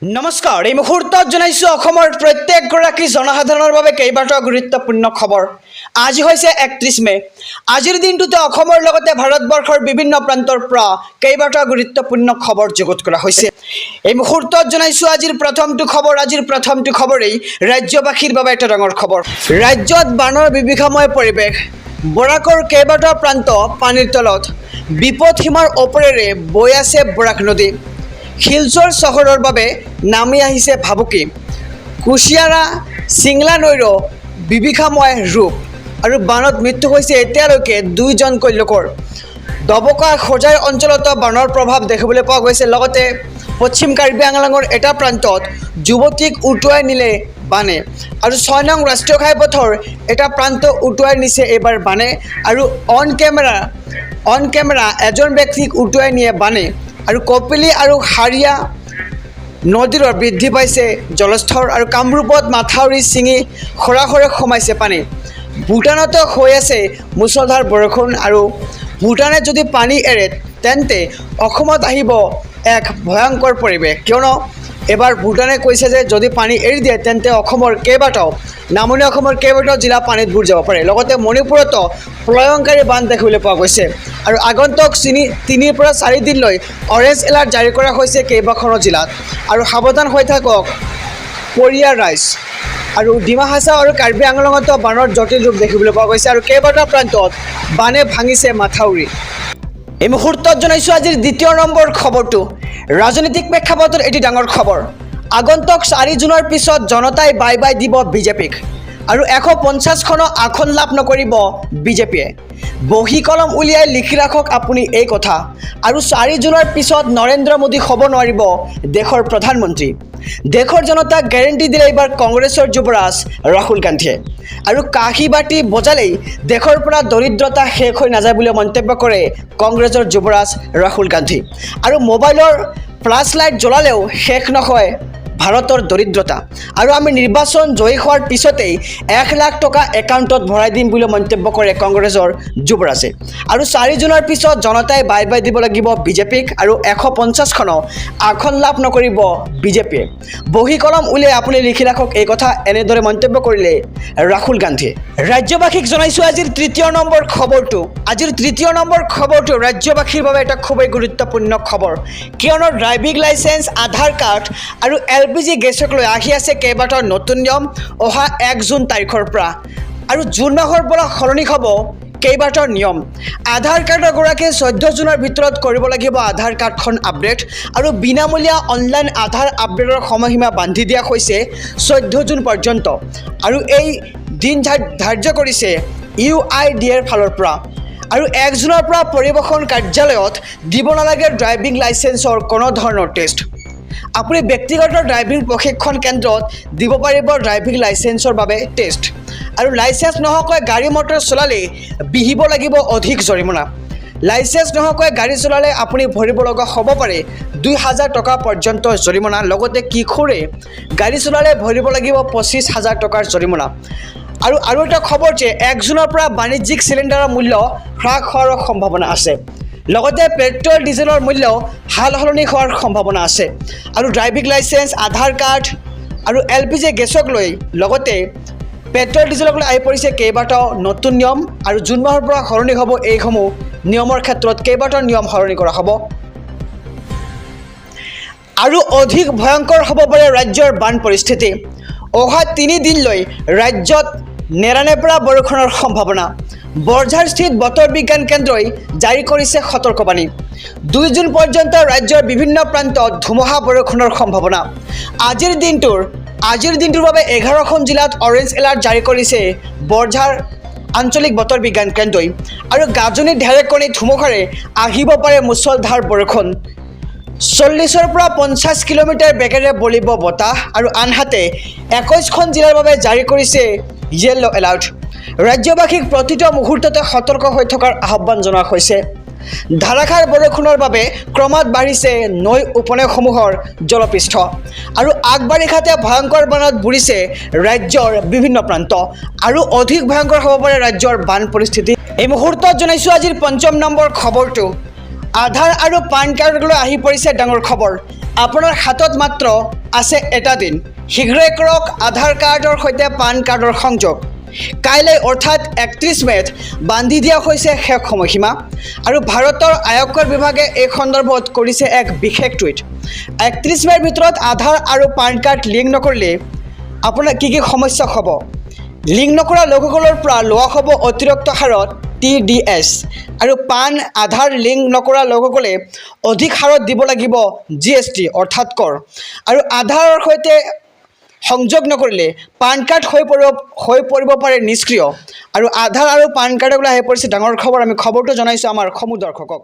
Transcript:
নমস্কাৰ এই মুহূৰ্তত জনাইছো অসমৰ প্ৰত্যেকগৰাকী জনসাধাৰণৰ বাবে কেইবাটাও গুৰুত্বপূৰ্ণ খবৰ। আজি হৈছে 31 মে। আজিৰ দিনটোতে অসমৰ লগতে ভাৰতবৰ্ষৰ বিভিন্ন প্ৰান্তৰ পৰা কেইবাটাও গুৰুত্বপূৰ্ণ খবৰ যুগুত কৰা হৈছে। এই মুহূৰ্তত জনাইছো আজিৰ প্ৰথমটো খবৰেই ৰাজ্যবাসীৰ বাবে এটা ডাঙৰ খবৰ। ৰাজ্যত বানৰ বিভীষিকাময় পৰিৱেশ, বৰাকৰ কেইবাটাও প্ৰান্ত পানীৰ তলত, বিপদসীমাৰ ওপৰেৰে বৈ আছে বৰাক নদী। শিলচৰ চহৰৰ বাবে নামি আহিছে ভাবুকি। কুশিয়াৰা চিংলা নৈৰো বিভীষিকাময় ৰূপ আৰু বানত মৃত্যু হৈছে এতিয়ালৈকে 2জনকৈ লোকৰ। দবকা হোজাই অঞ্চলতো বানৰ প্ৰভাৱ দেখিবলৈ পোৱা গৈছে। লগতে পশ্চিম কাৰ্বি আংলঙৰ এটা প্ৰান্তত যুৱতীক উটুৱাই নিলে বানে আৰু 6 নং ৰাষ্ট্ৰীয় ঘাইপথৰ এটা প্ৰান্ত উটুৱাই নিছে এইবাৰ বানে আৰু অন কেমেৰা এজন ব্যক্তিক উটুৱাই নিয়ে বানে। আৰু কপিলি আৰু হাৰিয়া নদীৰ বৃদ্ধি পাইছে জলস্তৰ আৰু কামৰূপত মাথাউৰি ছিঙি খৰাখৰে সোমাইছে পানী। ভূটানতো হৈ আছে মুছলধাৰ বৰষুণ আৰু ভূটানে যদি পানী এৰে তেন্তে অসমত আহিব এক ভয়ংকৰ পৰিৱেশ, কিয়নো এবাৰ ভূটানে কৈছে যে যদি পানী এৰি দিয়ে তেন্তে নামনি অসমৰ কেইবাটাও জিলা পানীত বুৰ যাব পাৰে। লগতে মণিপুৰতো প্ৰলয়ংকাৰী বান দেখিবলৈ পোৱা গৈছে আৰু আগন্তুক 3 পৰা 4 দিনলৈ অৰেঞ্জ এলাৰ্ট জাৰি কৰা হৈছে কেইবাখনো জিলাত। আৰু সাৱধান হৈ থাকক পৰিয়াৰ ৰাইজ। আৰু ডিমা হাছাও আৰু কাৰ্বি আংলঙতো বানৰ জটিল ৰূপ দেখিবলৈ পোৱা গৈছে আৰু কেইবাটাও প্ৰান্তত বানে ভাঙিছে মাথাউৰি। এই মুহূৰ্তত জনাইছোঁ আজিৰ 2 নম্বৰ খবৰটো। ৰাজনৈতিক প্ৰেক্ষাপটত এটি ডাঙৰ খবৰ। আগন্তুক 4 জুনৰ পিছত জনতাই বাই বাই দিব বিজেপিক আৰু 150খনো আসন লাভ নকৰিব বিজেপিয়ে। বহী কলম উলিয়াই লিখি ৰাখক আপুনি এই কথা। আৰু 4 জুনৰ পিছত নৰেন্দ্ৰ মোদী হ'ব নোৱাৰিব দেশৰ প্ৰধানমন্ত্ৰী। দেশৰ জনতাক গেৰেণ্টি দিলে এইবাৰ কংগ্ৰেছৰ যুৱৰাজ ৰাহুল গান্ধীয়ে। আৰু কাঁহী বাতি বজালেই দেশৰ পৰা দৰিদ্ৰতা শেষ হৈ নাযায় বুলি মন্তব্য কৰে কংগ্ৰেছৰ যুৱৰাজ ৰাহুল গান্ধী। আৰু মোবাইলৰ ফ্লাছ লাইট জ্বলালেও শেষ নহয় ভাৰতৰ দৰিদ্ৰতা। আৰু আমি নিৰ্বাচন জয়ী হোৱাৰ পিছতেই 1 লাখ টকা একাউণ্টত ভৰাই দিম বুলি মন্তব্য কৰে কংগ্ৰেছৰ যুৱৰাজে। আৰু 4 জুনৰ পিছত জনতাই বাই বাই দিব লাগিব বিজেপিক আৰু 150খনো আসন লাভ নকৰিব বিজেপিয়ে। বহী কলম উলিয়াই আপুনি লিখি ৰাখক এই কথা, এনেদৰে মন্তব্য কৰিলে ৰাহুল গান্ধীয়ে। ৰাজ্যবাসীক জনাইছোঁ আজিৰ 3 নম্বৰ খবৰটো। আজিৰ 3 নম্বৰ খবৰটো ৰাজ্যবাসীৰ বাবে এটা খুবেই গুৰুত্বপূৰ্ণ খবৰ, কিয়নো ড্ৰাইভিং লাইচেন্স, আধাৰ কাৰ্ড আৰু LPG গেছক লৈ আহি আছে কেইবাটাও নতুন নিয়ম অহা 1 জুন তাৰিখৰ পৰা। আৰু জুন মাহৰ পৰা সলনি হ'ব কেইবাটাও নিয়ম। আধাৰ কাৰ্ডৰ গৰাকীয়ে 14 জুনৰ ভিতৰত কৰিব লাগিব আধাৰ কাৰ্ডখন আপডেট আৰু বিনামূলীয়া অনলাইন আধাৰ আপডেটৰ সময়সীমা বান্ধি দিয়া হৈছে 14 জুন পৰ্যন্ত। আৰু এই দিন ধাৰ্য কৰিছে UIDAৰ ফালৰ পৰা। আৰু 1 জুনৰ পৰা পৰিবহণ কাৰ্যালয়ত দিব নালাগে ড্ৰাইভিং লাইচেন্সৰ কোনো ধৰণৰ টেষ্ট। আপুনি ব্যক্তিগত ড্ৰাইভিং প্ৰশিক্ষণ কেন্দ্ৰত দিব পাৰিব ড্ৰাইভিং লাইচেন্সৰ বাবে টেষ্ট। আৰু লাইচেন্স নোহোৱাকৈ গাড়ী মটৰ চলালে বিহিব লাগিব অধিক জৰিমনা। লাইচেন্স নোহোৱাকৈ গাড়ী চলালে আপুনি ভৰিব লগা হ'ব পাৰে 2000 টকা পৰ্যন্ত জৰিমনা। লগতে কিশোৰে গাড়ী চলালে ভৰিব লাগিব 25,000 টকাৰ জৰিমনা। আৰু এটা খবৰ যে 1 জুনৰ পৰা বাণিজ্যিক চিলিণ্ডাৰৰ মূল্য হ্ৰাস হোৱাৰ সম্ভাৱনা আছে। লগতে পেট্ৰল ডিজেলৰ মূল্য সাল সলনি হোৱাৰ সম্ভাৱনা আছে। আৰু ড্ৰাইভিং লাইচেন্স, আধাৰ কাৰ্ড আৰু LPG গেছক লৈ লগতে পেট্ৰল ডিজেলক লৈ আহি পৰিছে কেইবাটাও নতুন নিয়ম। আৰু জুন মাহৰ পৰা সলনি হ'ব এইসমূহ নিয়মৰ ক্ষেত্ৰত কেইবাটাও নিয়ম সলনি কৰা হ'ব। আৰু অধিক ভয়ংকৰ হ'ব পাৰে ৰাজ্যৰ বান পৰিস্থিতি। অহা 3 দিনলৈ ৰাজ্যত নেৰানেপেৰা বৰষুণৰ সম্ভাৱনা। বৰঝাৰস্থিত বতৰ বিজ্ঞান কেন্দ্ৰই জাৰি কৰিছে সতৰ্কবাণী। 2 জুন পৰ্যন্ত ৰাজ্যৰ বিভিন্ন প্ৰান্তত ধুমুহা বৰষুণৰ সম্ভাৱনা। আজিৰ দিনটোৰ বাবে 11খন জিলাত অৰেঞ্জ এলাৰ্ট জাৰি কৰিছে বৰঝাৰ আঞ্চলিক বতৰ বিজ্ঞান কেন্দ্ৰই। আৰু গাজনি ঢেৰেকনি ধুমুহাৰে আহিব পাৰে মুছলধাৰ বৰষুণ। 40ৰ পৰা 50 কিলোমিটাৰ বেগেৰে বলিব বতাহ। আৰু আনহাতে 21খন জিলাৰ বাবে জাৰি কৰিছে য়েল্লো এলাৰ্ট। ৰাজ্যবাসীক প্ৰতিটো মুহূৰ্ততে সতৰ্ক হৈ থকাৰ আহ্বান জনোৱা হৈছে। ধাৰাসাৰ বৰষুণৰ বাবে ক্ৰমাৎ বাঢ়িছে নৈ উপনৈসমূহৰ জলপৃষ্ঠ। আৰু আগবাৰিষাতে ভয়ংকৰ বানত বুৰিছে ৰাজ্যৰ বিভিন্ন প্ৰান্ত। আৰু অধিক ভয়ংকৰ হ'ব পাৰে ৰাজ্যৰ বান পৰিস্থিতি। এই মুহূৰ্তত জনাইছোঁ আজিৰ 5 নম্বৰ খবৰটো। আধাৰ আৰু পান কাৰ্ডক লৈ আহি পৰিছে ডাঙৰ খবৰ। আপোনাৰ হাতত মাত্ৰ আছে এটা দিন শীঘ্ৰে কৰক আধাৰ কাৰ্ডৰ সৈতে পান কাৰ্ডৰ সংযোগ কাইলৈ অৰ্থাৎ 31 মেত বান্ধি দিয়া হৈছে শেষ সময়সীমা আৰু ভাৰতৰ আয়কৰ বিভাগে এই সন্দৰ্ভত কৰিছে এক বিশেষ টুইট 31 মেৰ ভিতৰত আধাৰ আৰু পান কাৰ্ড লিংক নকৰিলে আপোনাৰ কি সমস্যা হ'ব লিংক নকৰা লোকসকলৰ পৰা লোৱা হ'ব অতিৰিক্ত হাৰত TDS আৰু পান আধাৰ লিংক নকৰা লোকসকলে অধিক হাৰত দিব লাগিব GST অৰ্থাৎ কৰ আৰু আধাৰৰ সৈতে সংযোগ নকৰিলে পান কাৰ্ড হৈ পৰিব পাৰে নিষ্ক্ৰিয় আৰু আধাৰ আৰু পান কাৰ্ডক লৈ আহি পৰিছে ডাঙৰ খবৰ আমি খবৰটো জনাইছোঁ আমাৰ সমূহ দৰ্শকক